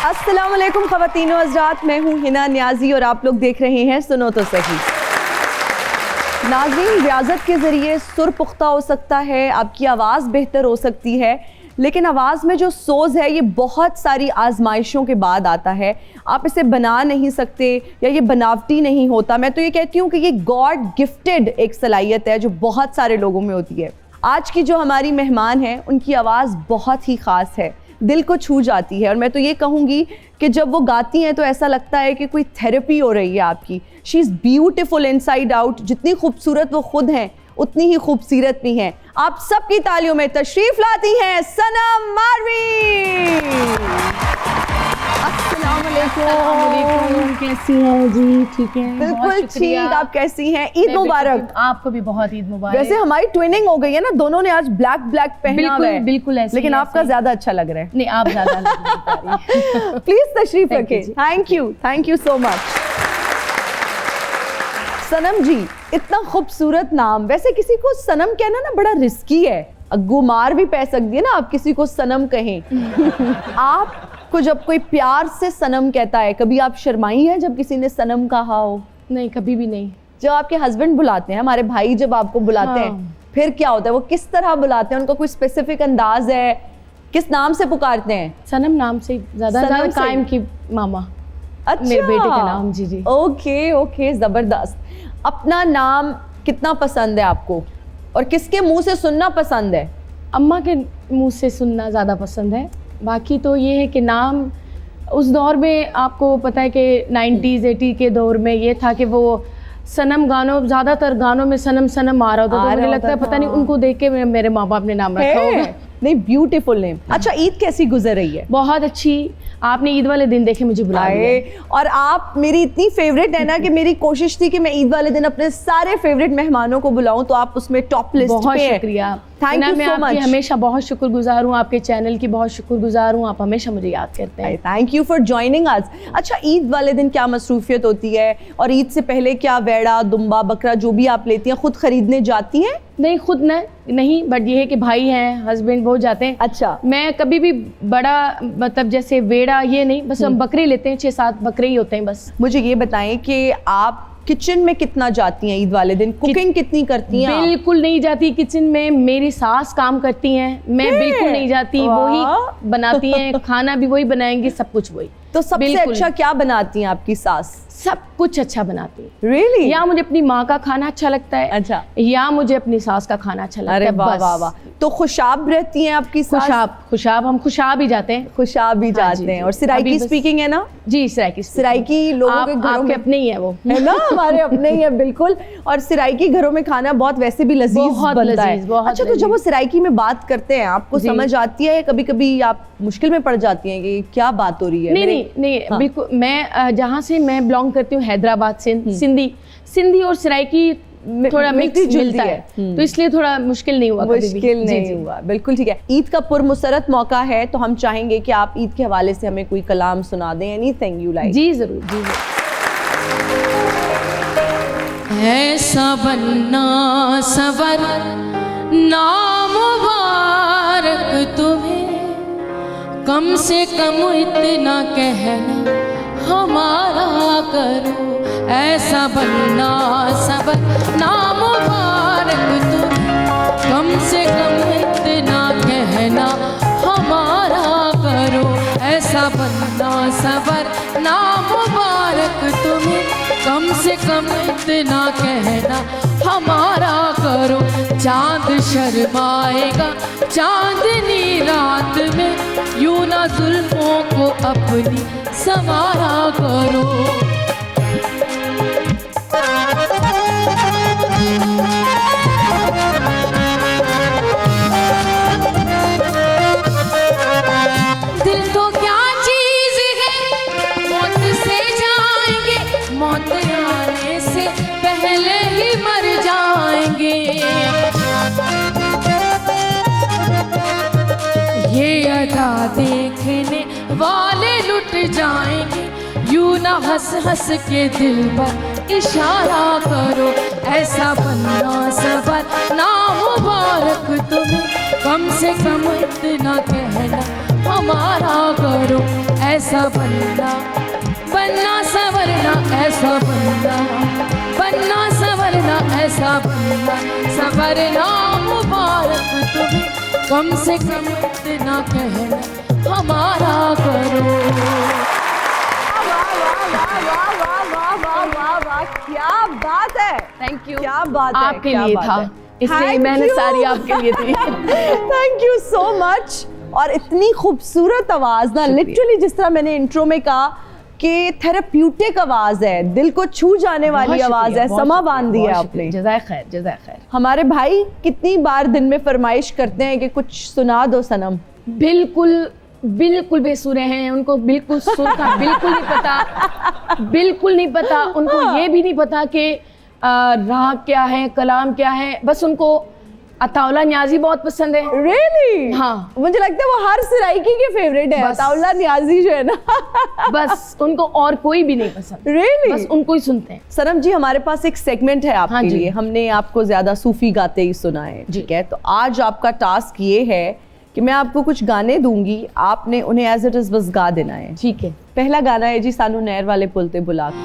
अस्सलाम वालेकुम ख़वातीनो हज़रात, मैं हूँ हिना नियाज़ी और आप लोग देख रहे हैं सुनो तो सही। नाज़रीन, रियाज़त के ज़रिए सुर पुख्ता हो सकता है, आपकी आवाज़ बेहतर हो सकती है, लेकिन आवाज़ में जो सोज़ है ये बहुत सारी आजमाइशों के बाद आता है। आप इसे बना नहीं सकते या ये बनावटी नहीं होता। मैं तो ये कहती हूँ कि ये गॉड गिफ्टेड एक सलाहियत है जो बहुत सारे लोगों में होती है। आज की जो हमारी मेहमान है उनकी आवाज़ बहुत ही ख़ास है, दिल को छू जाती है और मैं तो ये कहूँगी कि जब वो गाती हैं तो ऐसा लगता है कि कोई थेरेपी हो रही है आपकी। She is beautiful inside out. जितनी खूबसूरत वो खुद हैं उतनी ही खूबसूरत भी हैं। आप सबकी तालियों में तशरीफ लाती हैं सनम मारवी। अस्सलाम वालेकुम। कैसी हैं जी? ठीक है, बिल्कुल ठीक। आप कैसी हैं? ईद मुबारक। आपको भी बहुत ईद मुबारक। वैसे हमारी ट्विनिंग हो गई है ना, दोनों ने आज ब्लैक ब्लैक पहना हुआ है। बिल्कुल ऐसे, लेकिन आपका ज्यादा अच्छा लग रहा है। नहीं, आप ज्यादा लग रही हैं। प्लीज तशरीफ रखें। Thank you so much. Sanam ji, इतना खूबसूरत नाम। वैसे किसी को सनम कहना ना बड़ा रिस्की है, गुमार भी पै सकती है ना आप किसी को सनम कहें। आपको जब कोई प्यार से सनम कहता है, कभी आप शर्माई हैं जब किसी ने सनम कहा हो? नहीं, कभी भी नहीं। जब आपके हस्बैंड बुलाते हैं, हमारे भाई जब आपको बुलाते हैं, फिर क्या होता है? वो किस तरह बुलाते हैं? उनका कोई स्पेसिफिक अंदाज है? किस नाम से पुकारते हैं? सनम नाम से ज्यादा कायम की मामा। अच्छा, मेरे बेटे का नाम। जी जी। ओके, जबरदस्त। अपना नाम कितना पसंद है आपको और किसके मुंह से सुनना पसंद है? अम्मा के मुंह से सुनना ज़्यादा पसंद है। बाकी तो ये है कि नाम उस दौर में आपको पता है कि 90s 80 के दौर में ये था कि वो सनम गानों, ज़्यादातर गानों में सनम सनम आ रहा होता, तो मुझे लगता है पता नहीं उनको देख के मेरे माँ बाप ने नाम रखा होगा। नहीं, ब्यूटीफुल नेम। अच्छा, ईद कैसी गुजर रही है? बहुत अच्छी। आपने ईद वाले दिन देखे मुझे बुला लिया। और आप मेरी इतनी फेवरेट है ना कि मेरी कोशिश थी कि मैं ईद वाले दिन अपने सारे फेवरेट मेहमानों को बुलाऊं, तो आप उसमें टॉप लिस्ट बहुत पे हैं। शुक्रिया। Thank you so much. हमेशा बहुत शुक्रगुजार हूँ, आपके चैनल की बहुत शुक्रगुजार हूँ। आप हमेशा मुझे याद करते हैं। Thank you for joining us. अच्छा, ईद वाले दिन क्या मसरूफियत होती है और ईद से पहले क्या वेड़ा दुम्बा बकरा जो भी आप लेती हैं खुद खरीदने जाती हैं? नहीं, खुद नहीं, बट ये है कि भाई हैं, हस्बैंड वो जाते हैं। अच्छा। मैं कभी भी बड़ा मतलब जैसे वेड़ा ये नहीं, बस हम बकरे लेते हैं, 6-7 बकरे ही होते हैं बस। मुझे ये बताएं कि आप किचन में कितना जाती हैं ईद वाले दिन? कुकिंग कितनी करती हैं? बिल्कुल नहीं जाती किचन में। मेरी सास काम करती हैं, मैं बिल्कुल नहीं जाती। वही बनाती हैं, खाना भी वही बनाएंगी, सब कुछ वही। तो सबसे अच्छा क्या बनाती हैं आपकी सास? सब कुछ अच्छा बनाती है। Really? या मुझे अपनी माँ का खाना अच्छा लगता है, अच्छा, या मुझे अपनी सास का खाना अच्छा लगता है। अरे वाह वाह वाह। तो खुशाब रहती हैं आपकी सास? खुशाब हम खुशाब ही जाते हैं। खुशाब ही जाते हैं। और सिराइकी स्पीकिंग है ना? जी, सिराइकी लोगों के घरों में अपने ही है, वो है ना, हमारे अपने ही है बिल्कुल। और सिराइकी घरों में खाना बहुत वैसे भी लजीज बनता है। अच्छा, तो जब वो सिराइकी में बात करते हैं आपको समझ आती है? कभी कभी आप मुश्किल में पड़ जाती हैं कि क्या बात हो रही है? नहीं, बिल्कुल। मैं जहाँ से मैं बिलोंग करती हूँ, हैदराबाद से, सिंधी और सिराइकी थोड़ा मिक्स मिलता है, तो इसलिए थोड़ा मुश्किल नहीं हुआ। नहीं हुआ, बिल्कुल ठीक है। ईद का पुरमुसरत मौका है, तो हम चाहेंगे कि आप ईद के हवाले से हमें कोई कलाम सुना दें, एनीथिंग यू लाइक। जी जरूर, जी जरूर। ऐसा बनना सवर नाम मुबारक तुम्हें, कम से कम इतना कहना हमारा करो। ऐसा बनना सबर नाम मुबारक तुम्हें, कम से कम इतना कहना हमारा करो। ऐसा बनना सबर नाम मुबारक तुम्हें, कम से कम इतना कहना हमारा करो। चांद शर्माएगा चांदनी रात में, यूं ना जुल्फों को अपनी संवारा करो। दिल तो क्या चीज है, मौत से जाएंगे, मौत आने से पहले ही मर जाएंगे। ये अदा देखने वाले लुट जाएंगे, यूं ना हंस हंस के दिल पर इशारा करो। ऐसा बनना सबर ना मुबारक तुम्हें, कम से कम इतना कहना हमारा करो। ऐसा बनना बनना संवरना, ऐसा बनना बनना संवरना, ऐसा बनना संवरना मुबारक तुम्हें, कम से कम इतना कहना हमारा करो। क्या बात है, थैंक यू। क्या बात है, आपके क्या लिए बात था, है। इसलिए Thank मेहनत you. सारी आपके लिए थी। Thank you so much. और इतनी खूबसूरत आवाज ना, लिटरली जिस तरह मैंने इंट्रो में कहा कि थेराप्यूटिक आवाज है, दिल को छू जाने वाली आवाज है, समा बांध दी है आपने। जज़ाक खैर, जज़ाक खैर। हमारे भाई कितनी बार दिन में फरमाइश करते हैं कि कुछ सुना दो सनम? बिल्कुल बिल्कुल बेसुरे हैं, उनको बिल्कुल सुर का बिल्कुल नहीं पता, बिल्कुल नहीं पता उनको। ये भी नहीं पता कि राग क्या है, कलाम क्या है। बस उनको अताउल्ला न्याजी बहुत पसंद है। Really? हाँ। मुझे लगता है वो हर सराइकी के फेवरेट है, बस। अताउल्ला न्याजी जो है ना। बस उनको और कोई भी नहीं पसंद। Really? बस उनको ही सुनते हैं। सनम जी, हमारे पास एक सेगमेंट है आपके हाँ जी। लिए। हमने आपको ज्यादा सूफी गाते ही सुना है, ठीक है? तो आज आपका टास्क ये है कि मैं आपको कुछ गाने दूंगी, आपने उन्हें एज इट इज बस गा देना है। ठीक है। पहला गाना है जी, सानू नहर वाले पुल ते बुला के।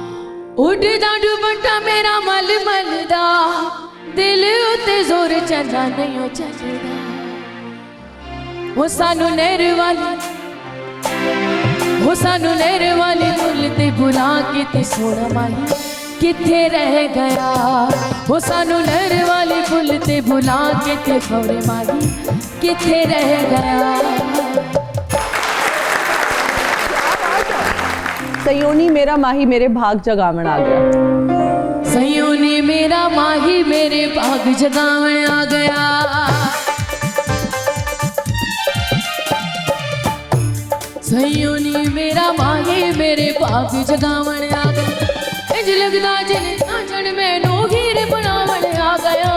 उड़दा दुपट्टा मेरा मल मलदा, दिल उते जोर चंदा नहीं हो चलदा। वो सानू नहर वाली पुल ते बुला के ते सोना माही किथे रह गया। वो सानू नहर वाली पुल ते बुला के ते खौरे माही किथे रह गया। सयोनी मेरा माही मेरे भाग जगावण आ गया। सयोनी मेरा माही मेरे भाग जगावण आ गया। सयोनी मेरा माही मेरे भाग जगावण आ गया। इंज लगदा जिने नाचण मैनू हीर बनावण आ गया।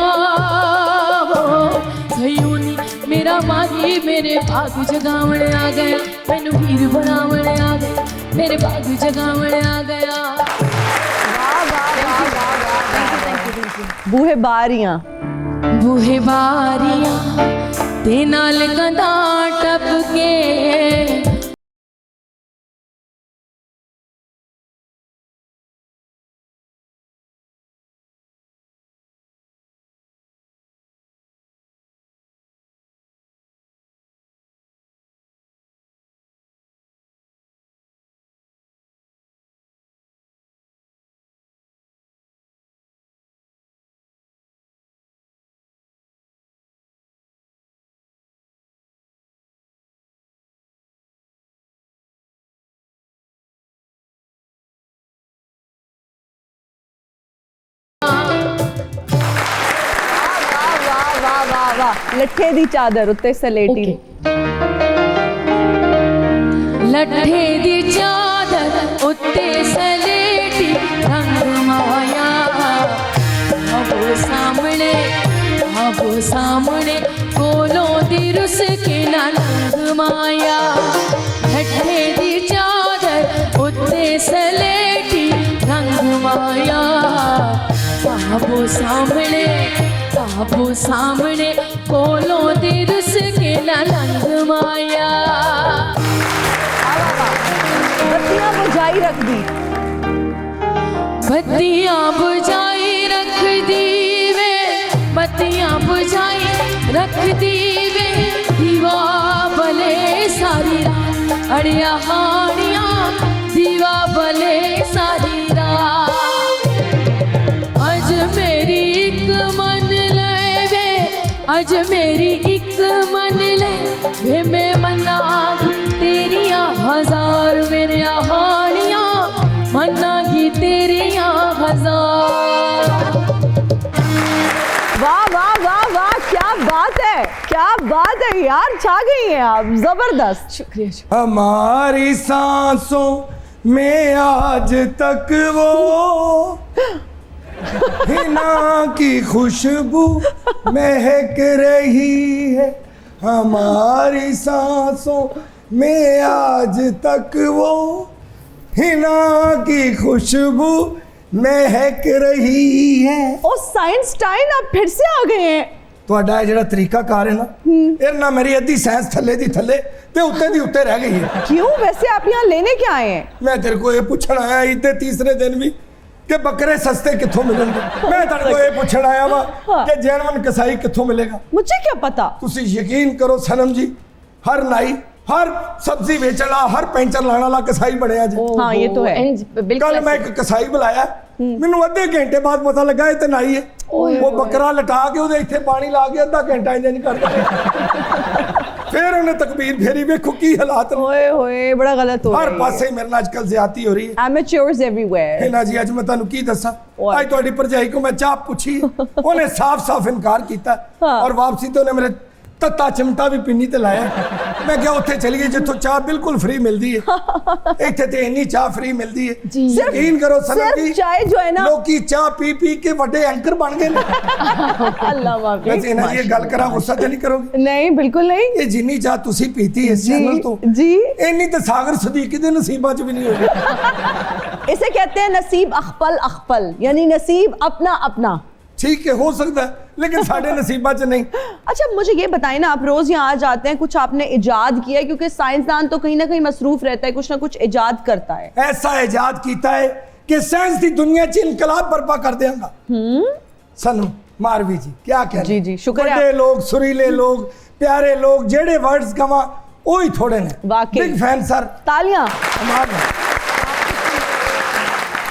सयोनी मेरा माही मेरे भाग जगावण आ गया। मैनू हीर बनावण आ गया, मेरे भाग जगावण आ गया। बूहे बारियां बूहे बारियां ते नाल कंधा टपके। लट्ठे दी चादर उत्ते सलेटी। लट्ठे दी चादर उत्ते सलेटी, रंग माया अब सामने कोलों दी रुस के ना रंग माया। लट्ठे दी चादर उत्ते सलेटी, रंग माया साबो सामने कोलों दे रुस के ना रंग माया। बत्तियां बुझाई रख दी, बत्तियां बुझाई रख दी वे, बत्तियां बुझाई रख दी वे। दीवा बले सारी रात अड़िया हाड़िया, दीवा बले सारी रात। अज मेरी एक मन ले वे, अज मेरी एक मन ले वे। मैं मना तेरिया हजार मेरे हाड़िया, मनागी तेरिया हजार। वाह वाह वाह वाह, क्या बात है, क्या बात है यार, छा गई हैं आप, जबरदस्त। शुक्रिया। हमारी सांसों में आज तक वो हिना की खुशबू महक रही है। हमारी सांसों में आज तक वो हिना की खुशबू महक रही है। ओ साइंसटाइन, आप फिर से आ गए हैं। ਤੁਹਾਡਾ ਇਹ ਜਿਹੜਾ ਤਰੀਕਾਕਾਰ ਹੈ ਨਾ ਇਹ ਨਾ ਮੇਰੀ ਅੱਧੀ ਸਾਇੰਸ ਥੱਲੇ ਦੀ ਥੱਲੇ ਤੇ ਉੱਤੇ ਦੀ ਉੱਤੇ ਰਹਿ ਗਈ ਹੈ। क्यों? वैसे आप यहाँ लेने क्या आए हैं? ਮੈਂ ਤੇਰੇ ਕੋਲ ਇਹ ਪੁੱਛਣ ਆਇਆ ਇੱਥੇ ਤੀਸਰੇ ਦਿਨ ਵੀ ਕਿ ਬੱਕਰੇ ਸਸਤੇ ਕਿੱਥੋਂ ਮਿਲਣਗੇ। ਮੈਂ ਤੇਰੇ ਕੋਲ ਇਹ ਪੁੱਛਣ ਆਇਆ ਵਾ ਕਿ ਜੈਨੂਇਨ ਕਸਾਈ ਕਿੱਥੋਂ ਮਿਲੇਗਾ। मुझे क्या पता? ਤੁਸੀਂ ਯਕੀਨ ਕਰੋ ਸਨਮ ਜੀ, ਹਰ ਨਾਈ, ਹਰ ਸਬਜ਼ੀ ਵੇਚਣ ਵਾਲਾ, ਹਰ ਪੈਂਚਰ ਲਾਣ ਵਾਲਾ ਕਸਾਈ ਬਣਿਆ ਜੀ। हाँ, ये तो है। बिल्कुल ਕੱਲ ਮੈਂ ਇੱਕ ਕਸਾਈ ਬੁਲਾਇਆ, ਮੈਨੂੰ ਅੱਧੇ ਘੰਟੇ ਬਾਅਦ ਪਤਾ ਲੱਗਾ ਇਹ ਤੇ ਨਾਈ ਹੈ। ਉਹ ਬੱਕਰਾ ਲਟਾ ਕੇ ਉਹਦੇ ਇੱਥੇ ਪਾਣੀ ਲਾ ਕੇ ਅੱਧਾ ਘੰਟਾ ਇੰਜ ਕਰਦਾ ਫਿਰ ਉਹਨੇ ਤਕਬੀਰ ਫੇਰੀ, ਵੇਖੋ ਕੀ ਹਾਲਾਤ ਨੇ। ओए होए, बड़ा गलत हो ਹਰ रहा है। ਪਾਸੇ ਮੇਰੇ ਨਾਲ ਅੱਜਕੱਲ ਜ਼ਿਆਦਤੀ ਹੋ ਰਹੀ ਹੈ। Amateurs everywhere. ਇਹਨਾਂ ਜੀ ਅੱਜ ਮੈਂ ਤੁਹਾਨੂੰ ਕੀ ਦੱਸਾਂ, ਓਏ। ਅੱਜ ਤੁਹਾਡੀ ਭਰਜਾਈ ਕੋ ਮੈਂ ਚਾਹ ਪੁੱਛੀ, ਉਹਨੇ ਸਾਫ਼-ਸਾਫ਼ ਇਨਕਾਰ ਕੀਤਾ ਹਾਂ। ਔਰ ਵਾਪਸੀ ਤੇ ਉਹਨੇ ਮੇਰੇ ਤੱਤਾ ਚਿਮਟਾ ਵੀ ਪਿੰਨੀ ਤੇ ਲਾਇਆ। ਮੈਂ ਕਿਹਾ ਉੱਥੇ ਚਲੀਏ ਜਿੱਥੋਂ ਚਾਹ ਬਿਲਕੁਲ ਫ੍ਰੀ ਮਿਲਦੀ ਹੈ, ਇੱਥੇ ਤੇ ਇੰਨੀ ਚਾਹ ਫ੍ਰੀ ਮਿਲਦੀ ਹੈ। जी ਯਕੀਨ ਕਰੋ ਸਨਮ सिर्फ ਜੀ, चाय जो है ना, ਲੋਕੀ ਚਾਹ ਪੀ ਪੀ ਕੇ ਵੱਡੇ ਐਂਕਰ ਬਣ ਗਏ ਨੇ। अल्लाह माफी। ਵੈਸੇ ਇਹਨਾਂ ਜੀ ਇਹ ਗੱਲ ਕਰਾਂ ਗੁੱਸਾ ਤੇ ਨਹੀਂ ਕਰੋਗੇ? नहीं, बिल्कुल नहीं। ਇਹ ਜਿੰਨੀ ਚਾਹ ਤੁਸੀਂ ਪੀਤੀ ਇਸ ਚੈਨਲ ਤੋਂ, जी, ਇੰਨੀ ਤਾਂ ਸਾਗਰ ਸਦੀਕੀ ਦੇ ਨਸੀਬਾਂ 'ਚ ਵੀ ਨਹੀਂ ਹੋਈ। इसे कहते हैं नसीब अखपल अखपल, यानी नसीब अपना अपना। ठीक है, हो सकता है, लेकिन साढ़े नसीबा च नहीं। अच्छा, मुझे ये बताएं ना, आप रोज यहाँ आ जाते हैं, कुछ आपने इजाद किया है? क्योंकि साइंसदान तो कहीं ना कहीं मसरूफ रहता है, कुछ ना कुछ इजाद करता है। ऐसा इजाद किया है कि साइंस की दुनिया च इनकलाब बर्पा कर देगा। सनू मारवी जी क्या कह जी, जी, शुक्रिया। बड़े लोग, सुरीले लोग, प्यारे लोग, जेड़े वर्ड्स कवा वही थोड़े ने। वाकई। Big fan sir. तालियां।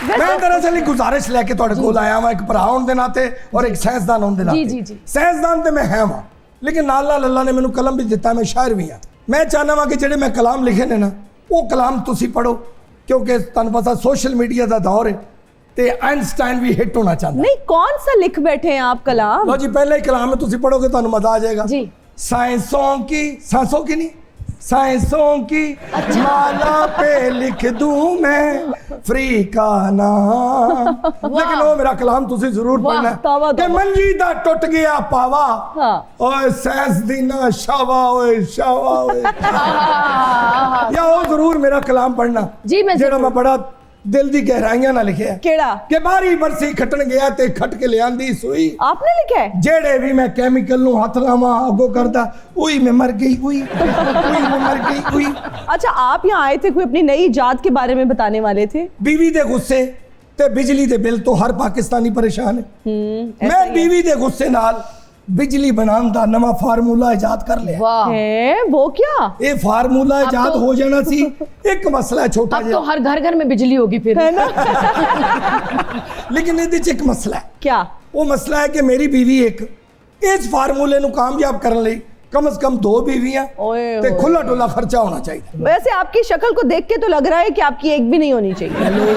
मैं दरअसल एक गुजारिश लेके ਤੁਹਾਡੇ ਕੋਲ ਆਇਆ ਵਾਂ, ਇੱਕ ਭਰਾ ਹੋਣ ਦੇ ਨਾਤੇ ਔਰ ਇੱਕ ਸਾਇੰਸਦਾਨ ਹੋਣ ਦੇ ਨਾਤੇ। जी जी ਸਾਇੰਸਦਾਨ ਤੇ ਮੈਂ ਹੈ ਵਾਂ, ਲੇਕਿਨ ਨਾਲ ਨਾਲ ਅੱਲਾ ਨੇ ਮੈਨੂੰ ਕਲਮ ਵੀ ਦਿੱਤਾ, ਮੈਂ ਸ਼ਾਇਰ ਵੀ ਹਾਂ। ਮੈਂ ਚਾਹੁੰਦਾ ਵਾਂ ਕਿ ਜਿਹੜੇ ਮੈਂ ਕਲਾਮ ਲਿਖੇ ਨੇ ਨਾ, ਉਹ ਕਲਾਮ ਤੁਸੀਂ ਪੜੋ, ਕਿਉਂਕਿ ਤੁਹਾਨੂੰ ਪਤਾ ਸੋਸ਼ਲ ਮੀਡੀਆ ਦਾ ਦੌਰ ਹੈ ਤੇ ਆਇਨਸਟਾਈਨ ਵੀ ਹਿੱਟ ਹੋਣਾ ਚਾਹੁੰਦਾ। नहीं, कौन सा लिख बैठे हैं आप कलाम? ਲਓ ਜੀ, ਪਹਿਲਾ ਹੀ ਕਲਾਮ ਹੈ, ਤੁਸੀਂ ਪੜੋਗੇ ਤੁਹਾਨੂੰ ਮਜ਼ਾ ਆ ਜਾਏਗਾ। जी सांसों की नहीं, सांसों की माला पे लिख दूं मैं फ्री का नाम। लेकिन वो मेरा कलाम तुसी जरूर वाह, पढ़ना तौबा, कि तौबा। मंजी दा टुट गया पावा, हाँ। ओए सैंस दी ना शावा, ओए शावा, ओए या वो जरूर मेरा कलाम पढ़ना जी, मैं जेड़ा जरूर। मैं बड़ा दिल दी गहराइयां ना लिखिया केड़ा? कि बारी बरसी खटन गया ते खट के लियांदी सुई, आपने लिखा है? जेड़े भी मैं केमिकल नु हथ लावां अगो करदा उई मैं मर गई, उई मैं मर गई, उई। अच्छा, आप यहाँ आए थे, कोई अपनी नई इजाद के बारे में बताने वाले थे? बीवी दे गुस्से ते बिजली दे बिल तो हर पाकिस्तानी परेशान है। ऐसा मैं ही है। बीवी दे गुस्से नाल बिजली बनाने दा नवा फार्मूला इजाद कर लिया। वाह, है वो क्या? ये फार्मूला अब इजाद तो- हो जाना सी, एक मसला है छोटा अब तो जिहा, हर घर घर में बिजली होगी फिर। है ना? लेकिन ਇਹਦੇ ਚ ਇੱਕ ਮਸਲਾ ਹੈ। क्या? ਉਹ ਮਸਲਾ ਹੈ ਕਿ ਮੇਰੀ बीवी एक इस फार्मूले ਨੂੰ ਕਾਮਯਾਬ ਕਰਨ ਲਈ कम से कम 2 बीवियां ओए ते होए। खुला डुला खर्चा होना चाहिए। वैसे आपकी शक्ल को देख के तो लग रहा है कि आपकी एक भी नहीं होनी चाहिए। हेलो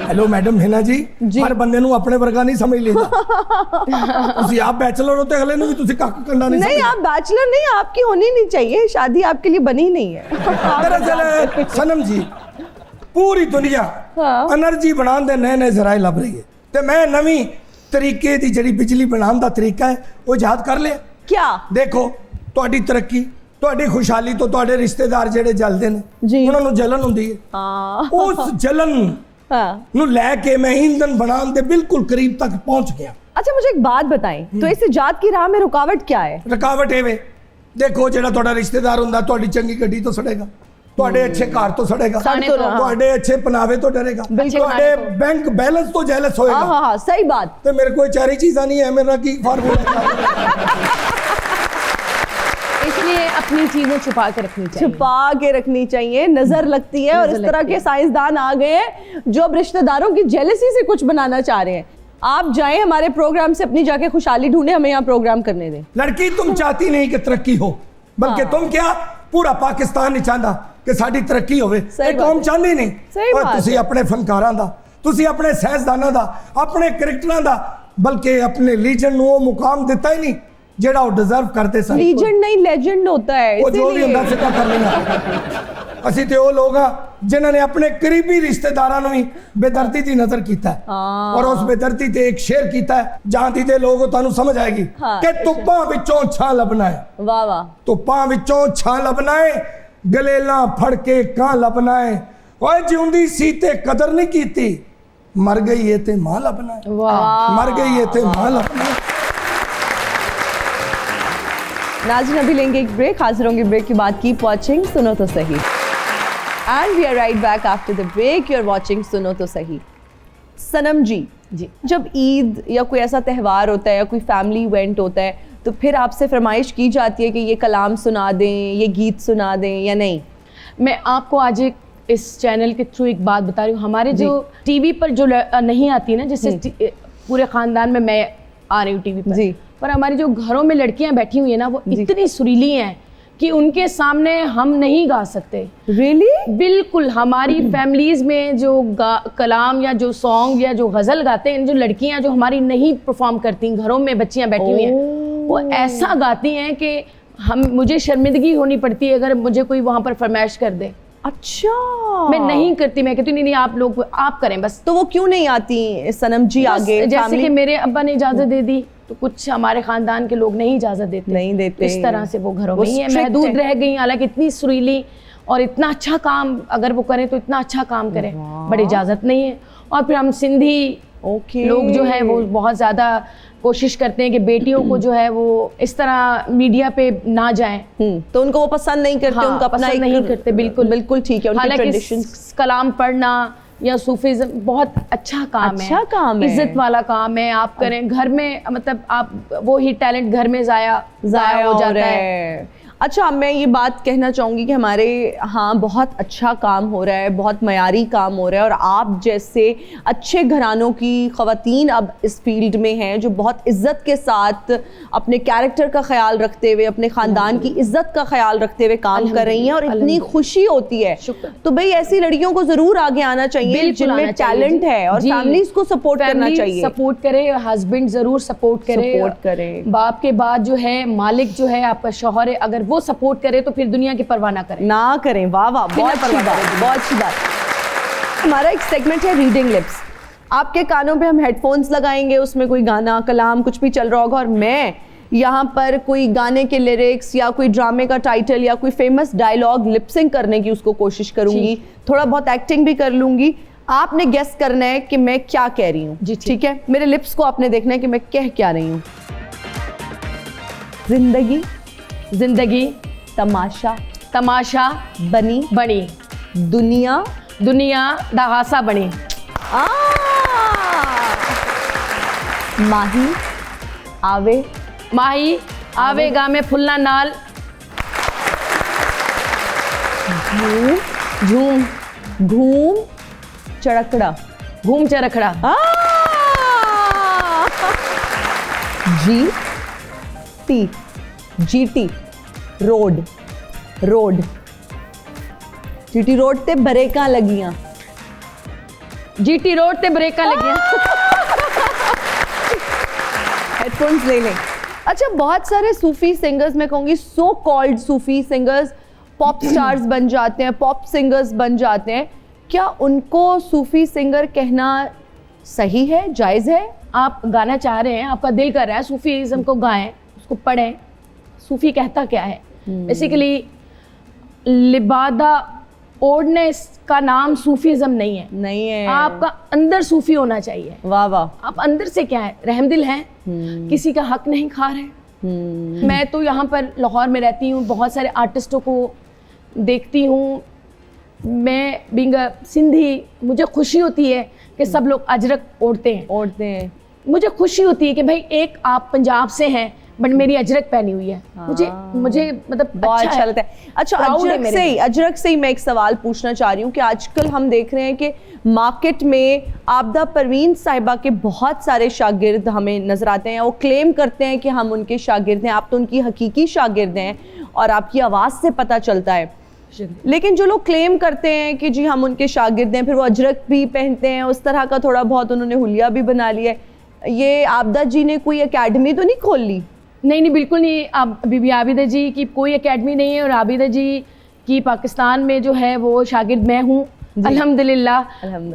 हेलो मैडम हिना जी, जी। हर बंदे ਨੂੰ ਆਪਣੇ ਵਰਗਾ ਨਹੀਂ ਸਮਝ ਲੈਂਦਾ। ਤੁਸੀਂ ਆਪ ਬੈਚਲਰ ਹੋ ਤੇ ਅਗਲੇ ਨੂੰ ਵੀ ਤੁਸੀਂ ਕੱਖ ਕੰਡਾ ਨਹੀਂ नहीं, आप बैचलर नहीं, आपकी होनी नहीं चाहिए, शादी आपके लिए बनी नहीं है। दरअसल सनम जी, पूरी दुनिया हाँ। एनर्जी बनाने ਦੇ ਨਏ ਨਏ ਜ਼ਰਾਏ ਲੱਭ ਰਹੀ ਹੈ ਤੇ ਮੈਂ ਨਵੀਂ ਤਰੀਕੇ ਦੀ ਜਿਹੜੀ ਬਿਜਲੀ ਬਣਾਉਣ ਦਾ ਤਰੀਕਾ ਹੈ ਉਹ ਯਾਦ ਕਰ ਲਿਆ। क्या? ਦੇਖੋ, ਤੁਹਾਡੀ ਤਰੱਕੀ, ਤੁਹਾਡੀ ਖੁਸ਼ਹਾਲੀ ਤੋਂ ਤੁਹਾਡੇ ਰਿਸ਼ਤੇਦਾਰ ਜਿਹੜੇ ਜਲਦੇ ਨੇ, ਜੀ। ਉਹਨਾਂ ਨੂੰ ਜਲਨ ਹੁੰਦੀ ਹੈ। हाँ। ਉਸ ਜਲਨ हाँ। ਨੂੰ ਲੈ ਕੇ ਮੈਂ ਈਂਧਨ ਬਣਾਉਣ ਦੇ ਬਿਲਕੁਲ ਕਰੀਬ ਤੱਕ ਪਹੁੰਚ ਗਿਆ। अच्छा, मुझे एक बात बताएं, तो इस इजाद की राह में रुकावट क्या है? ਰੁਕਾਵਟ ਇਹ ਵੇ, ਦੇਖੋ ਜਿਹੜਾ ਤੁਹਾਡਾ ਰਿਸ਼ਤੇਦਾਰ ਹੁੰਦਾ ਤੁਹਾਡੀ ਚੰਗੀ ਗੱਡੀ ਤੋਂ ਸੜੇਗਾ, ਤੁਹਾਡੇ ਅੱਛੇ ਘਰ ਤੋਂ ਸੜੇਗਾ, खाने तो हाँ। ਤੁਹਾਡੇ ਅੱਛੇ ਪਨਾਵੇ ਤੋਂ ਡਰੇਗਾ, ਬਿਲਕੁਲ। ਤੁਹਾਡੇ ਬੈਂਕ बैलेंस ਤੋਂ ਜੈਲਸ हाँ ਹੋਏਗਾ। हाँ हाँ, सही बात। ਤੇ ਮੇਰੇ ਕੋਲ ਚਾਰੀ ਚੀਜ਼ਾਂ ਨਹੀਂ ਹੈ, ਮੇਰਾ ਕੀ फार्मूला। इसलिए अपनी चीजें छुपा के रखनी चाहिए। छुपा के रखनी चाहिए, नजर लगती है, और नजर इस तरह लगती के है। साइंसदान आ गए हैं जो अब रिश्तेदारों की जेलसी से कुछ बनाना चाह रहे हैं। आप जाएं हमारे प्रोग्राम से अपनी जाके खुशहाली ढूंढें, हमें यहाँ प्रोग्राम करने दें। लड़की तुम चाहती नहीं कि तरक्की हो, बल्कि हाँ। तुम क्या पूरा पाकिस्तान नहीं चाहता कि साडी तरक्की होवे। सही ਇਹ बात ਕੌਮ है। ਚਾਹੁੰਦੀ ਨਹੀਂ। सही ਔਰ बात ਤੁਸੀਂ है। ਆਪਣੇ ਫਨਕਾਰਾਂ ਦਾ, ਤੁਸੀਂ ਆਪਣੇ ਸਾਇੰਸਦਾਨਾਂ ਦਾ, ਆਪਣੇ ਕ੍ਰਿਕਟਰਾਂ ਦਾ, ਬਲਕਿ ਆਪਣੇ ਲੀਜੈਂਡ ਨੂੰ ਉਹ ਮੁਕਾਮ ਦਿੱਤਾ ਹੀ ਨਹੀਂ ਜਿਹੜਾ ਉਹ ਡਿਜ਼ਰਵ ਕਰਦੇ ਸਨ। लीजेंड नहीं, लेजेंड होता है, ਉਹ ਜੋ ਵੀ ਹੁੰਦਾ इसीलिए। ਸਿੱਧਾ ਕਰ ਲੈਣਾ। ਅਸੀਂ ਤੇ ਉਹ ਲੋਕ ਆ ਜਿਨ੍ਹਾਂ ਨੇ ਆਪਣੇ ਕਰੀਬੀ ਰਿਸ਼ਤੇਦਾਰਾਂ ਨੂੰ ਵੀ ਬੇਦਰਦੀ ਦੀ ਨਜ਼ਰ ਕੀਤਾ ਹੈ। ਹਾਂ। ਔਰ ਉਸ ਬੇਦਰਦੀ ਤੇ ਇੱਕ ਸ਼ੇਰ ਕੀਤਾ ਹੈ, ਜਾਂਦੀ ਦੇ ਲੋਕ ਤੁਹਾਨੂੰ ਸਮਝ ਆਏਗੀ ਹਾਂ, ਕਿ ਧੁੱਪਾਂ ਵਿੱਚੋਂ ਛਾਂ ਲੱਭਣਾ ਹੈ, वाह वाह। ਧੁੱਪਾਂ ਵਿੱਚੋਂ ਛਾਂ ਲੱਭਣਾ ਹੈ, ਗਲੇਲਾਂ ਫੜ ਕੇ ਕਾਂ ਲੱਭਣਾ ਹੈ। ਓਏ ਜਿਉਂਦੀ ਸੀ ਤੇ ਕਦਰ ਨਹੀਂ ਕੀਤੀ, ਮਰ ਗਈ ਏ ਤੇ ਮਾਂ ਲੱਭਣਾ ਹੈ। वाह, ਮਰ ਗਈ ਏ ਤੇ ਮਾਂ ਲੱਭਣਾ ਹੈ। नाज़रीन अभी लेंगे एक ब्रेक, हाजिर होंगे ब्रेक के बाद। कीप वॉचिंग सुनो तो सही। And we are right back after the break. You are watching सुनो तो सही। सनम जी, जब ईद या कोई ऐसा त्यौहार होता है या कोई फैमिली इवेंट होता है तो फिर आपसे फरमाइश की जाती है कि ये कलाम सुना दें, ये गीत सुना दें या नहीं? मैं आपको आज एक इस चैनल के थ्रू एक बात बता रही हूँ। हमारे जो टीवी पर जो नहीं आती ना, जैसे पूरे ख़ानदान में मैं आ रही हूँ टीवी पर जी, पर हमारी जो घरों में लड़कियां बैठी हुई है ना, वो इतनी सुरीली हैं कि उनके सामने हम नहीं गा सकते। रियली? बिल्कुल। हमारी फैमिलीज में जो कलाम या जो सॉन्ग या जो गज़ल गाते हैं, जो लड़कियां जो हमारी नहीं परफॉर्म करती, घरों में बच्चियां बैठी हुई हैं, वो ऐसा गाती हैं कि मुझे शर्मिंदगी होनी पड़ती है अगर मुझे कोई वहाँ पर फरमाइश कर दे। अच्छा। मैं नहीं करती, मैं कहती नहीं आप लोग आप करें बस। तो वो क्यों नहीं आती सनम जी आगे? जैसे कि मेरे अब्बा ने इजाज़त दे दी तो कुछ हमारे खानदान के लोग नहीं इजाज़त देते, नहीं देते, इस तरह से वो घरों में ही है, महदूद रह गई। हालांकि इतनी सुरीली और इतना अच्छा काम अगर वो करें तो इतना अच्छा काम करें, बट इजाज़त नहीं है। और फिर हम सिंधी लोग जो है वो बहुत ज़्यादा कोशिश करते हैं कि बेटियों को जो है वो इस तरह मीडिया पे ना जाएं, तो उनको वो पसंद नहीं करते। हाँ, उनका अपना पसंद नहीं करते। बिल्कुल बिल्कुल ठीक है। उनकी ट्रेडिशंस, कलाम पढ़ना या सूफीज़्म बहुत अच्छा काम है, इज्जत वाला काम है। आप करें घर में, मतलब आप वो ही टैलेंट घर में ज़ाया हो जाता है। अच्छा, मैं ये बात कहना चाहूँगी कि हमारे यहाँ बहुत अच्छा काम हो रहा है, बहुत मयारी काम हो रहा है, और आप जैसे अच्छे घरानों की ख़वातीन अब इस फील्ड में हैं जो बहुत इज़्ज़त के साथ अपने कैरेक्टर का ख्याल रखते हुए, अपने ख़ानदान की इज़्ज़त का ख्याल रखते हुए काम कर रही हैं, और इतनी खुशी होती है। तो भाई ऐसी लड़कियों को ज़रूर आगे आना चाहिए जिनमें टैलेंट है, और फैमिलीज़ को सपोर्ट करना चाहिए। सपोर्ट करे, हस्बैंड ज़रूर सपोर्ट करे। बाप के बाद जो है मालिक जो है आपका शौहर है, अगर वो सपोर्ट करे तो फिर दुनिया की परवाह ना करें। वाह वाह, बहुत अच्छी बात, बहुत अच्छी बात। हमारा एक सेगमेंट है रीडिंग लिप्स। आपके कानों पे हम हेडफोन्स लगाएंगे, उसमें कोई गाना, कलाम कुछ भी चल रहा होगा, और मैं यहाँ पर कोई गाने के लिरिक्स या कोई ड्रामे का टाइटल या कोई फेमस डायलॉग लिपसिंग करने की उसको कोशिश करूंगी, थोड़ा बहुत एक्टिंग भी कर लूंगी। आपने गेस करना है कि मैं क्या कह रही हूँ। जी ठीक है? मेरे लिप्स को आपने देखना है कि मैं कह क्या रही हूँ। जिंदगी तमाशा बनी दुनिया दहासा बनी। माही आवेगा में फुल्ला नाल, घूम चरखड़ा जीटी रोड ते ब्रेकां लगियां। हेडफोन्स ले लें। अच्छा, बहुत सारे सूफी सिंगर्स, मैं कहूँगी सो कॉल्ड सूफी सिंगर्स, पॉप स्टार्स बन जाते हैं, पॉप सिंगर्स बन जाते हैं। क्या उनको सूफी सिंगर कहना सही है, जायज़ है? आप गाना चाह रहे हैं, आपका दिल कर रहा है सूफीज़्म को गाएं, उसको पढ़ें। सूफी कहता क्या है? बेसिकली लिबादा ओढ़ने का नाम सूफीज़्म नहीं है। आपका अंदर सूफी होना चाहिए। वाह वाह। आप अंदर से क्या है? रहमदिल हैं, किसी का हक नहीं खा रहे। मैं तो यहाँ पर लाहौर में रहती हूँ, बहुत सारे आर्टिस्टों को देखती हूँ। मैं बीइंग अ सिंधी, मुझे खुशी होती है कि सब लोग अजरक ओढ़ते हैं। मुझे खुशी होती है कि भाई एक आप पंजाब से हैं बट मेरी अजरक पहनी हुई है। मुझे मतलब बहुत अच्छा लगता है। अच्छा, अजरक से ही मैं एक सवाल पूछना चाह रही हूँ कि आजकल हम देख रहे हैं कि मार्केट में आबदा परवीन साहिबा के बहुत सारे शागिर्द हमें नजर आते हैं। वो क्लेम करते हैं कि हम उनके शागिर्द हैं। आप तो उनकी हकीकी शागिर्द हैं और आपकी आवाज़ से पता चलता है। लेकिन जो लोग क्लेम करते हैं कि जी हम उनके शागिर्द हैं, फिर वो अजरक भी पहनते हैं, उस तरह का थोड़ा बहुत उन्होंने हुलिया भी बना लिया है। ये आबदा जी ने कोई एकेडमी तो नहीं खोल ली? नहीं, बिल्कुल नहीं। अब बीबी आबिदा जी की कोई एकेडमी नहीं है, और आबिदा जी की पाकिस्तान में जो है वो शागिर्द मैं हूँ, अल्हम्दुलिल्लाह।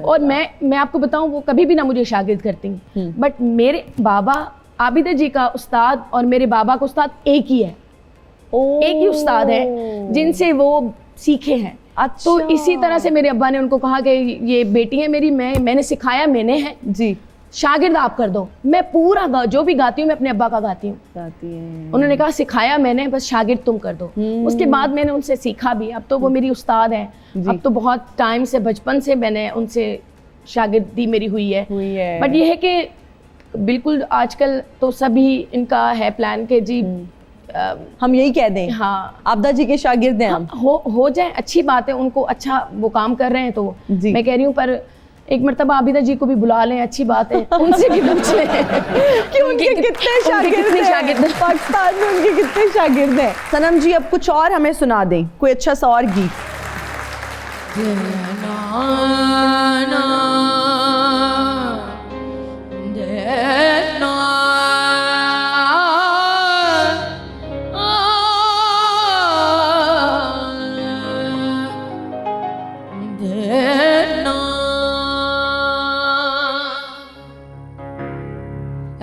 और मैं आपको बताऊँ, वो कभी भी ना मुझे शागिर्द करती, बट मेरे बाबा आबिदा जी का उस्ताद और मेरे बाबा का उस्ताद एक ही है। एक ही उस्ताद है जिनसे वो सीखे हैं। अच्छा। तो इसी तरह से मेरे अब्बा ने उनको कहा कि ये बेटी है मेरी, मैंने सिखाया, मैंने है जी। शागिर्द आप कर दो, मैं पूरा जो भी गाती हूँ मैं अपने अब्बा का गाती हूँ। गाती हैं। उन्होंने कहा सिखाया मैंने, बस शागिर्द तुम कर दो। उसके बाद मैंने उनसे सीखा भी, अब तो वो मेरी उस्ताद हैं। अब तो बहुत टाइम से, बचपन से मैंने उनसे शागिर्दी मेरी हुई है। बट ये है कि बिल्कुल आजकल तो सभी इनका है प्लान के जी हम यही कह दें, हाँ आपदा जी के शागिर्द हैं हम। हो जाए, अच्छी बात है, उनको अच्छा वो काम कर रहे हैं तो जी। मैं कह रही हूँ, पर एक मरतबा आबिदा जी को भी बुला लें, अच्छी बात है, उनसे भी पूछ लें कि उनके कितने शागिर्द हैं, पाकिस्तान में उनके कितने शागिर्द हैं। सनम जी अब कुछ और हमें सुना दें, कोई अच्छा सा और गीत।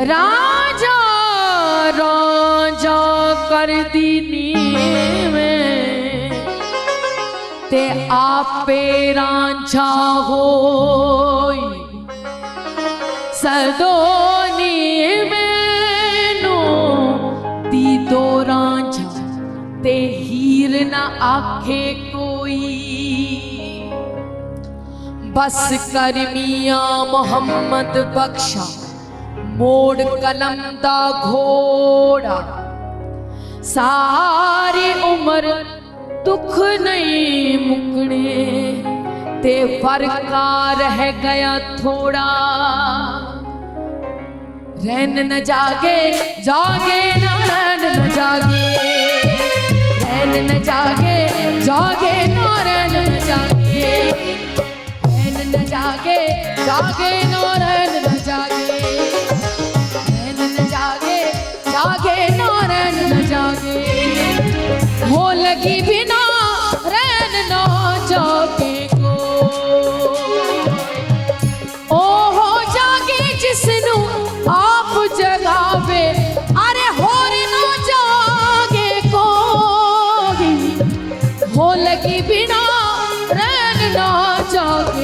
राजा राजा कर दीनी में ते आपे रांझा होई सदोनी मैनू दी दो रांझा ते हीर ना आखे कोई बस कर मियां मोहम्मद बख्शा मोड़ कलम दा घोड़ा सारी उम्र दुख नहीं मुकने ते फरका रह गया थोड़ा रैन न जागे जागे ना रैन न जागे रैन न जागे जागे ना रैन न जागे रैन न जागे जागे ना रैन न जागे जागे ना रैन न जागे हो लगी बिना रैन ना जागे को ओ हो जागे जिसनू आप जगावे अरे होर ना जागे को हो लगी बिना रैन ना जागे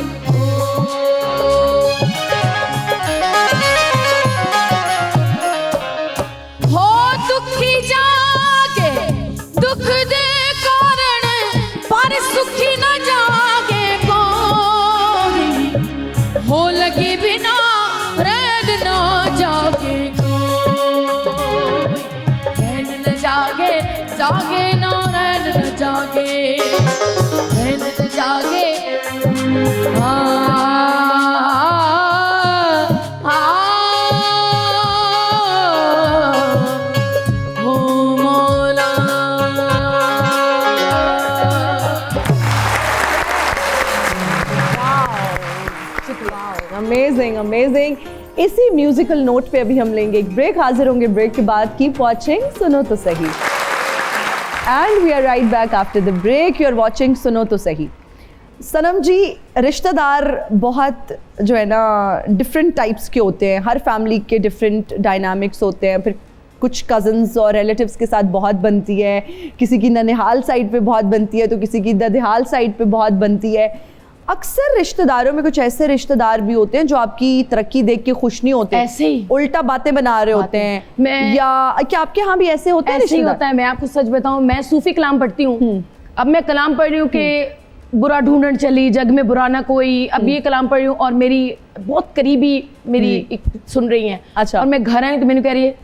जागे ना रैन न जागे रैन न जागे हो मौला। Amazing amazing. इसी म्यूजिकल नोट पे अभी हम लेंगे एक ब्रेक, हाजिर होंगे ब्रेक के बाद। कीप वॉचिंग सुनो तो सही। And we are right back after the break. You are watching सुनो तो सही। सनम जी, रिश्तेदार बहुत जो है ना डिफरेंट टाइप्स के होते हैं, हर फैमिली के डिफरेंट डायनामिक्स होते हैं। फिर कुछ कज़न्स और रिलेटिव्स के साथ बहुत बनती है, किसी की ननिहाल साइड पे बहुत बनती है तो किसी की ददिहाल साइड पे बहुत बनती है। अक्सर रिश्तेदारों में कुछ ऐसे रिश्तेदार भी होते हैं जो आपकी तरक्की देख के खुश नहीं होते, ऐसे ही उल्टा बातें बना रहे होते हैं। या क्या आपके यहाँ भी ऐसे होते हैं? ऐसे ही होता है। मैं आपको सच बताऊं, मैं सूफी कलाम पढ़ती हूँ। अब मैं कलाम पढ़ रही हूँ कि बुरा ढूंढन चली जग में बुरा ना कोई, अब ये कलाम पढ़ रही हूँ और मेरी बहुत करीबी मेरी सुन रही हैं। अच्छा। और मैं घर आई तो मैंने कह रही है,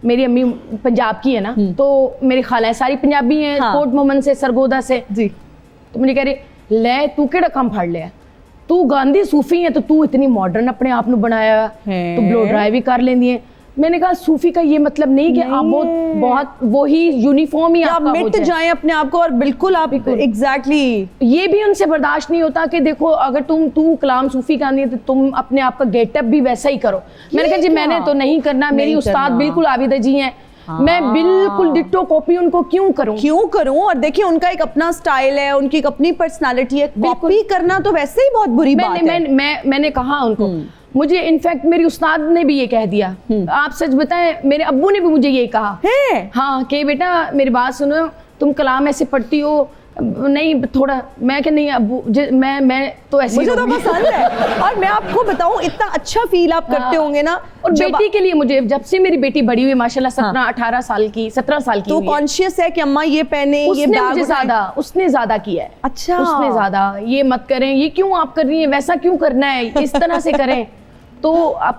मेरी अम्मी पंजाब की है ना, तो मेरी खाला है सारी पंजाबी हैं, कोट मोहम्मद से, सरगोदा से जी। तो मुझे कह रही ले तू केड़ा काम फड़ लिया, तू गांधी सूफी है तो तू इतनी मॉडर्न अपने आप ਨੂੰ बनाया, तू ब्लो ड्राई भी कर लेंदी है। मैंने कहा सूफी का ये मतलब नहीं कि आप बहुत वही यूनिफॉर्म ही आपका मिट जाएं अपने आप को और बिल्कुल आप एग्जैक्टली ये भी उनसे बर्दाश्त नहीं होता कि देखो अगर तू कलाम सूफी गानी है तो तुम अपने आप का गेटअप भी वैसा ही करो। मैंने कहा जी मैंने तो नहीं करना, मेरी उस्ताद बिल्कुल आबिदा जी हैं, मैं बिल्कुल डिट्टो कॉपी उनको क्यों करूं। और देखिए उनका एक अपना स्टाइल है, उनकी एक अपनी पर्सनालिटी है, कॉपी करना तो वैसे ही बहुत बुरी बात है। मैंने कहा उनको, मुझे इनफैक्ट मेरी उस्ताद ने भी ये कह दिया, आप सच बताएं मेरे अब्बू ने भी मुझे ये कहा है हाँ कि बेटा मेरी बात सुनो, तुम कलाम ऐसे पढ़ती हो नहीं थोड़ा मैं कि नहीं अब मैं तो ऐसी मुझे तो रहूंगी। पसंद है। और मैं आपको बताऊं, इतना अच्छा फील आप करते होंगे ना। और जब बेटी के लिए मुझे, जब से मेरी बेटी बड़ी हुई माशाल्लाह 17-18 साल की 17 साल की तो हुई है, कॉन्शियस है कि अम्मा ये पहने, ये उसने बैग मुझे उठाए। उसने ज्यादा किया है। अच्छा। उसने ज्यादा, ये मत करें, ये क्यों आप कर रही हैं, वैसा क्यों करना है, इस तरह से करें। तो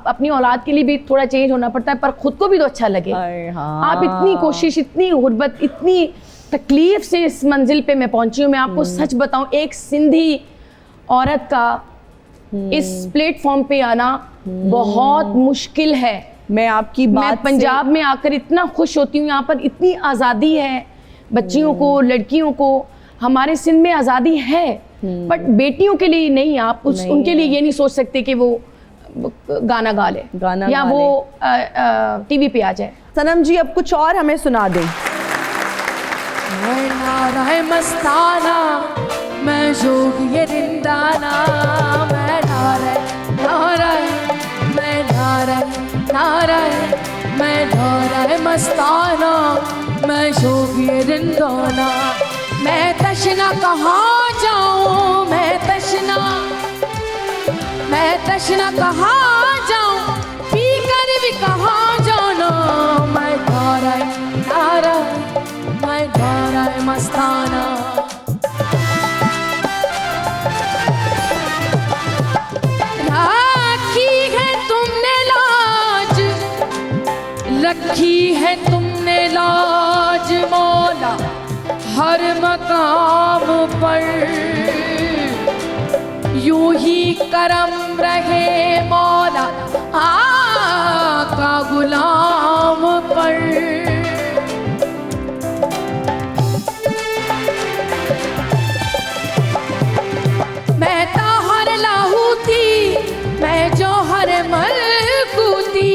अपनी औलाद के लिए भी थोड़ा चेंज होना पड़ता है, पर खुद को भी तो अच्छा लगे। अरे हाँ। आप इतनी कोशिश, इतनी गुर्बत, इतनी तकलीफ से इस मंजिल पे मैं पहुंची हूँ। मैं आपको सच बताऊं, एक सिंधी औरत का इस प्लेटफॉर्म पे आना बहुत मुश्किल है। मैं आपकी मैं बात पंजाब में आकर इतना खुश होती हूँ, यहाँ पर इतनी आज़ादी है बच्चियों को, लड़कियों को। हमारे सिंध में आज़ादी है, बट बेटियों के लिए नहीं। आप उनके लिए ये नहीं सोच सकते कि वो गाना गा ले या वो टीवी पे आ जाए। सनम जी अब कुछ और हमें सुना दें। मैं नाराय मस्ताना, मैं जोग ये रिंदाना, मैं नाराय नाराय, मैं नाराय नाराय, मैं नाराय मस्ताना, मैं जोग ये रिंदाना। मैं तशना कहाँ जाऊँ, मैं तशना कहाँ जाऊँ, पी कर भी कहाँ जाना। मैं नाराय नाराय, मैं नाराय मस्ताना। राखी है तुमने लाज, रखी है तुमने लाज मौला, हर मकाम पर यूं ही करम रहे मौला, आका गुलाम पर। मैं ताहर लाहू थी, मैं जौहर मलकूती,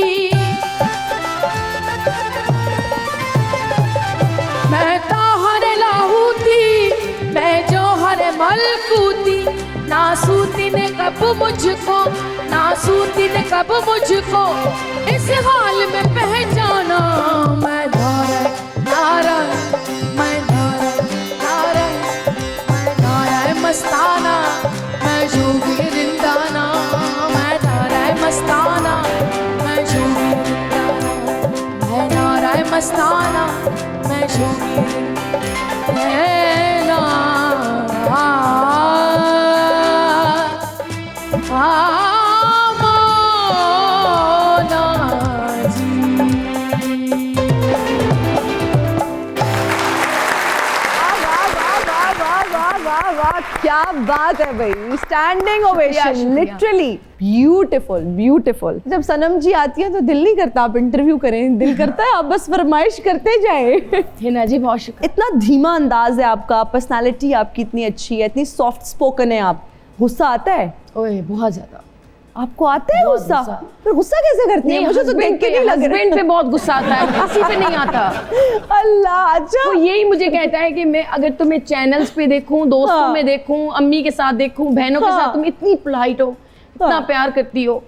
मैं ताहर लाहू थी, मैं जौहर मलकूती। नासूती ने कब मुझको, नासूती ने कब मुझको इस हाल में पहचाना। मैं नाराय नाराय, मैं नाराय नाराय, मैं नाराय मस्ताना, मैं जोगी रिंदाना। मैं नाराय मस्ताना, मैं जोगी रिंदाना, मैं नाराय मस्ताना, मैं जोगी रिंदाना। क्या बात है भाई, स्टैंडिंग ओवेशन, शुक्रिया। Literally beautiful beautiful. जब सनम जी आती है तो दिल नहीं करता आप इंटरव्यू करें, दिल करता है आप बस फरमाइश करते जाए। हिना जी बहुत शुक्रिया। इतना धीमा अंदाज है आपका, पर्सनालिटी आपकी इतनी अच्छी है, इतनी सॉफ्ट स्पोकन है आप। गुस्सा आता है ओए बहुत ज्यादा। आपको आता है बहुत गुस्सा? गुस्सा। फिर गुस्सा कैसे करती है? मुझे तो देख के नहीं लग रहा। हस्बैंड पे बहुत गुस्सा आता है, किसी पे नहीं आता। अल्लाह, अच्छा। वो यही मुझे कहता है कि मैं अगर तुम्हें चैनल्स पे देखूं, दोस्तों हाँ। में देखूं, अम्मी के साथ देखूं, बहनों के हाँ। साथ, तुम इतनी पोलाइट हो, इतना हाँ। प्यार करती हो,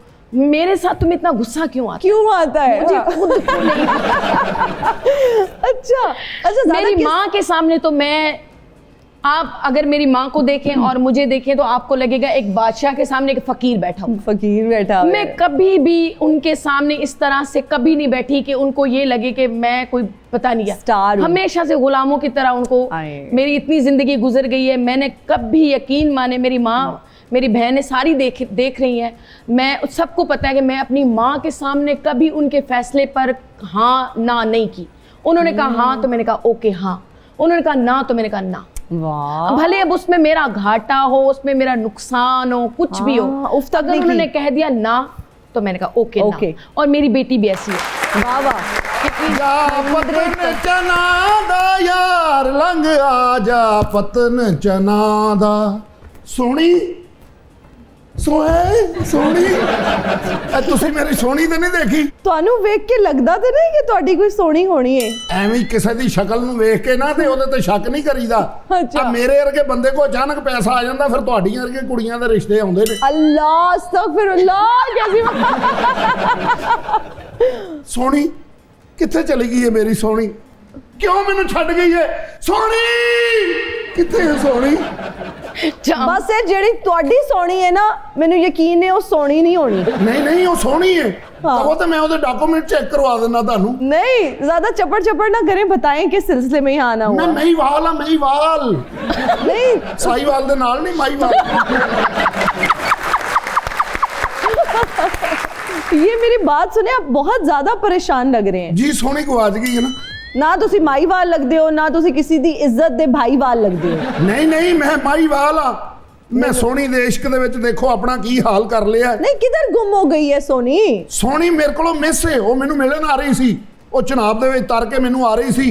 मेरे साथ तुम्हें इतना गुस्सा क्यों आता क्यों आता है? मुझे हाँ। खुद को नहीं अच्छा अच्छा। मेरी माँ के सामने तो मैं, आप अगर मेरी माँ को देखें और मुझे देखें तो आपको लगेगा एक बादशाह के सामने एक फकीर बैठा हूँ। फकीर बैठा हुआ मैं है। कभी भी उनके सामने इस तरह से कभी नहीं बैठी कि उनको ये लगे कि मैं कोई पता नहीं क्या स्टार हूँ। हमेशा से गुलामों की तरह उनको, आए। मेरी इतनी जिंदगी गुजर गई है, मैंने कभी यकीन माने, मेरी माँ मेरी बहनें सारी देख रही हैं, मैं सबको पता है कि मैं अपनी माँ के सामने कभी उनके फैसले पर हाँ ना नहीं की। उन्होंने कहा हाँ तो मैंने कहा ओके हाँ, उन्होंने कहा ना तो मैंने कहा ना। वाह। भले अब उसमें मेरा घाटा हो, उसमें मेरा नुकसान हो, कुछ भी हो, उफ तक अगर नहीं उन्होंने की। कह दिया ना तो मैंने कहा ओके ओके। ना। और मेरी बेटी भी ऐसी है। वाह वाह। पतन चना दा यार लंघ आजा, पतन चना दा। सोनी सोए सोनी, ਤੁਸੀਂ ਮੇਰੀ ਸੋਹਣੀ ਤੇ ਨਹੀਂ ਦੇਖੀ? ਤੁਹਾਨੂੰ ਵੇਖ ਕੇ ਲੱਗਦਾ ਤੇ ਨਹੀਂ ਕਿ ਤੁਹਾਡੀ ਕੋਈ ਸੋਹਣੀ ਹੋਣੀ ਹੈ? ਐਵੇਂ ਹੀ ਕਿਸੇ ਦੀ ਸ਼ਕਲ ਨੂੰ ਵੇਖ ਕੇ ਨਾ ਤੇ ਉਹਦੇ ਤੇ ਸ਼ੱਕ ਨਹੀਂ ਕਰੀਦਾ। ਅੱਛਾ। ਆ ਮੇਰੇ ਵਰਗੇ ਬੰਦੇ ਕੋ ਅਚਾਨਕ ਪੈਸਾ ਆ ਜਾਂਦਾ, ਫਿਰ ਤੁਹਾਡੀਆਂ ਵਰਗੇ ਕੁੜੀਆਂ ਦੇ ਰਿਸ਼ਤੇ ਆਉਂਦੇ ਨੇ। अल्लाह अस्तगफिरुल्लाह। कैसी ਸੋਹਣੀ ਕਿੱਥੇ ਚਲੀ ਗਈ ਹੈ ਮੇਰੀ ਸੋਹਣੀ? ਕਿਉਂ ਮੈਨੂੰ ਛੱਡ ਗਈ ਹੈ? ਸੋਹਣੀ ਕਿੱਥੇ ਹੈ ਸੋਹਣੀ? ਬਸ ਇਹ ਜਿਹੜੀ ਤੁਹਾਡੀ ਸੋਹਣੀ ਹੈ ਨਾ, ਮੈਨੂੰ ਯਕੀਨ ਹੈ ਉਹ ਸੋਹਣੀ ਨਹੀਂ ਹੋਣੀ। ਨਹੀਂ ਉਹ ਸੋਹਣੀ ਹੈ। ਉਹ ਤਾਂ मैं ਉਹਦੇ डॉक्यूमेंट चेक करवा देना ਤੁਹਾਨੂੰ। नहीं ज्यादा चपड़ चपड़ ना करें, बताएं किस सिलसिले में यहाँ आना हुआ। मैं ਮਹੀਵਾਲ ਆ ਮਹੀਵਾਲ। नहीं ਸਾਈਵਾਲ ਦੇ ਨਾਲ नहीं ਮਹੀਵਾਲ। ये मेरी बात सुने, आप बहुत ज्यादा परेशान लग रहे हैं। जी ਸੋਹਣੀ ਗਵਾਚ ਗਈ ਹੈ ਨਾ। ना तुसी माईवाल लगदे हो, ना तुसी किसी दी इज्जत दे भाईवाल लगदे हो। नहीं मैं ਮਹੀਵਾਲ ਆ। मैं ਸੋਹਣੀ ਦੇ ਇਸ਼ਕ ਦੇ ਵਿੱਚ ਦੇਖੋ ਆਪਣਾ ਕੀ ਹਾਲ ਕਰ ਲਿਆ। नहीं किधर गुम हो गई है सोनी? ਸੋਹਣੀ ਮੇਰੇ ਕੋਲੋਂ ਮਿਸ ਹੈ। ਉਹ ਮੈਨੂੰ ਮਿਲਣ ਆ ਰਹੀ ਸੀ, ਉਹ ਚਨਾਬ ਦੇ ਵਿੱਚ ਤਰ ਕੇ ਮੈਨੂੰ ਆ ਰਹੀ ਸੀ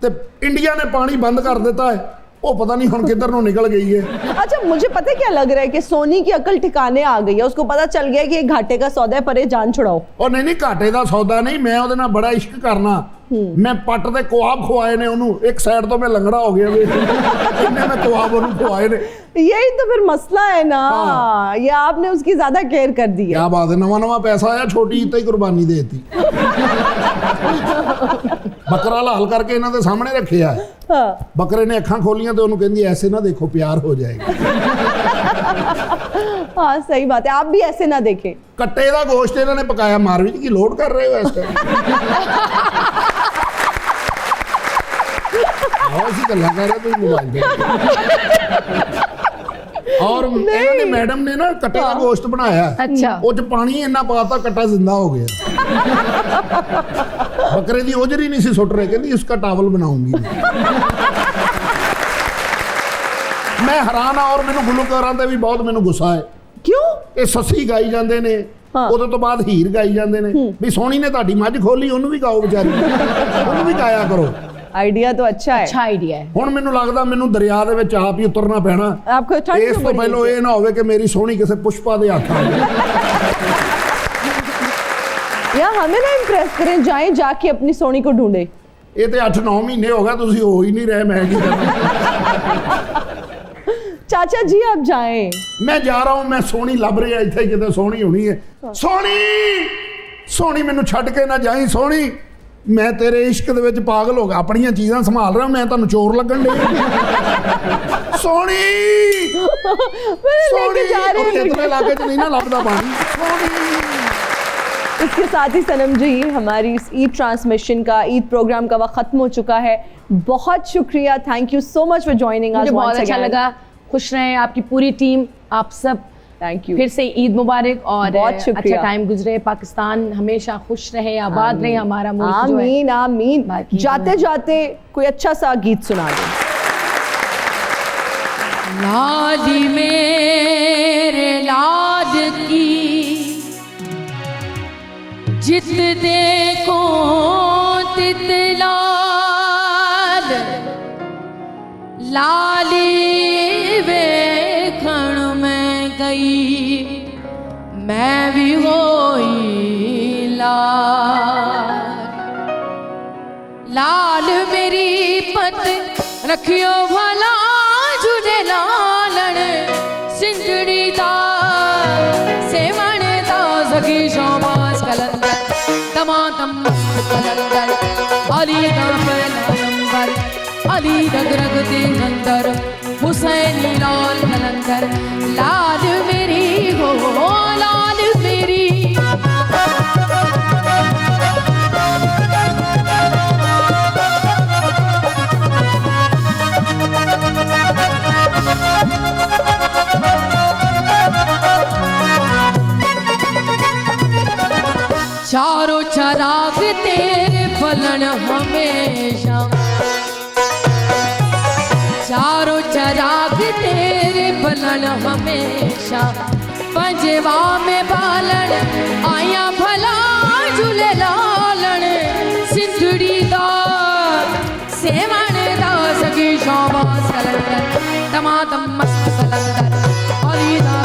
ਤੇ ਇੰਡੀਆ ਨੇ ਪਾਣੀ ਬੰਦ ਕਰ ਦਿੱਤਾ है। वो पता नहीं हुन किधर नु निकल गई है। अच्छा मुझे पता क्या लग रहा है कि सोनी की अकल ठिकाने आ गई है, उसको पता चल गया कि ये घाटे का सौदा है, परे जान छुड़ाओ। और नहीं घाटे का सौदा नहीं, मैं ਉਹਦੇ ਨਾਲ बड़ा इश्क करना। मैं पट ਦੇ ਕੁਆਬ ਖਵਾਏ ਨੇ ਉਹਨੂੰ। ਇੱਕ ਸਾਈਡ ਤੋਂ मैं लंगड़ा हो गया वे इन्ने मैं कुआब ਉਹਨੂੰ ਖਵਾਏ ਨੇ। यही तो फिर मसला है ना। ये आपने उसकी ज्यादा केयर कर दी है। क्या बात है, नवा पैसा आया, छोटी ईद ही कुर्बानी देती। बकरा लाल करके इन्हां दे सामने रखिया है। हाँ। बकरे ने अखां खोलियां तो उन्होंने कहंदी ऐसे ना देखो, प्यार हो जाएगा। हाँ सही बात है, आप भी ऐसे ना देखें। कट्टे का गोश्त इन्होंने पकाया। मारवीच की लोड कर रहे हो ऐसे? गल्लां कर रहे तुम मोबाइल पे। और इन्होंने मैडम ने ना कट्टे का गोश्त बनाया। अच्छा। उस पानी इन्ना पाता कट्टा जिंदा हो गया। बकरे की ओजरी नहीं सी सुट रहे, कहती उसका टावल बनाऊंगी। मैं हैरान हाँ। और मैनू गुलकारां ते भी बहुत मैनू गुस्सा है। क्यों? ये ससी गाई जाते ने, उदों तो बाद हीर गाई जाते ने भी सोहनी ने तुहाडी मझ खोली, उन्होंने भी गाओ बेचारी, उन्होंने भी गाया करो। आइडिया तो अच्छा है। अच्छा आइडिया है। हुण मैनू लगदा मैनू दरिया दे विच आप ही उतरना पैना। आपको ठंड इस तो पहलों ये ना होवे कि मेरी सोहनी किसी पुष्पा दे हाथ आ जाए। या हमें ना इम्प्रेस करें, जाएं जाके अपनी सोनी को ढूंढे। ये तो 8-9 महीने हो गए, तुसीं हो ही नहीं रहे, मैं की करूं। चाचा जी आप जाएं। मैं जा रहा हूं, मैं सोहनी लभ रही है इत्थे, किते सोहनी होनी है। सोहनी सोहनी मैनू छड्ड के ना जाई। सोहनी मैं तेरे इश्क दे विच पागल हो गया, अपनियां चीज़ां संभाल रहा, मैं तुहानू चोर लगन दे। सोहनी लेके जा रहे हैं। इतने इलाके च नहीं ना लभदा पानी। इसके साथ ही सनम जी, हमारी इस ईद ट्रांसमिशन का, ईद प्रोग्राम का वक्त खत्म हो चुका है। बहुत शुक्रिया, thank you so much for joining us. मुझे बहुत अच्छा लगा। खुश रहें आपकी पूरी टीम, आप सब। Thank you. फिर से ईद मुबारक और बहुत शुक्रिया। अच्छा टाइम गुजरे। पाकिस्तान हमेशा खुश रहे, आबाद रहे हमारा मुल्क जो है। आमीन आमीन। बाकी जाते जाते कोई अच्छा सा गीत सुना दो। लाली मेरे लाड की जित देखो तित लाल, लाली वेखण में गई मैं भी होई लाल। लाल मेरी पत रखियो भला झूले लालण, सिंजड़ी दा सेवण दा सखी शोभास कलंदर, दमादम कलंदर, अली दा नंबर, अली रग रग दे अंदर, हुसैनी लाल कलंदर। लाल मेरी हो लाल मेरी, चारों चराग तेरे फलन हमेशा, चारों चराग तेरे फलन हमेशा, पंजवा में बालन आया भला झूले लालन, सिंधड़ी दा सेवण दा सगी शोभास कलंदर, दमादम मस्त कलंदर, अली दा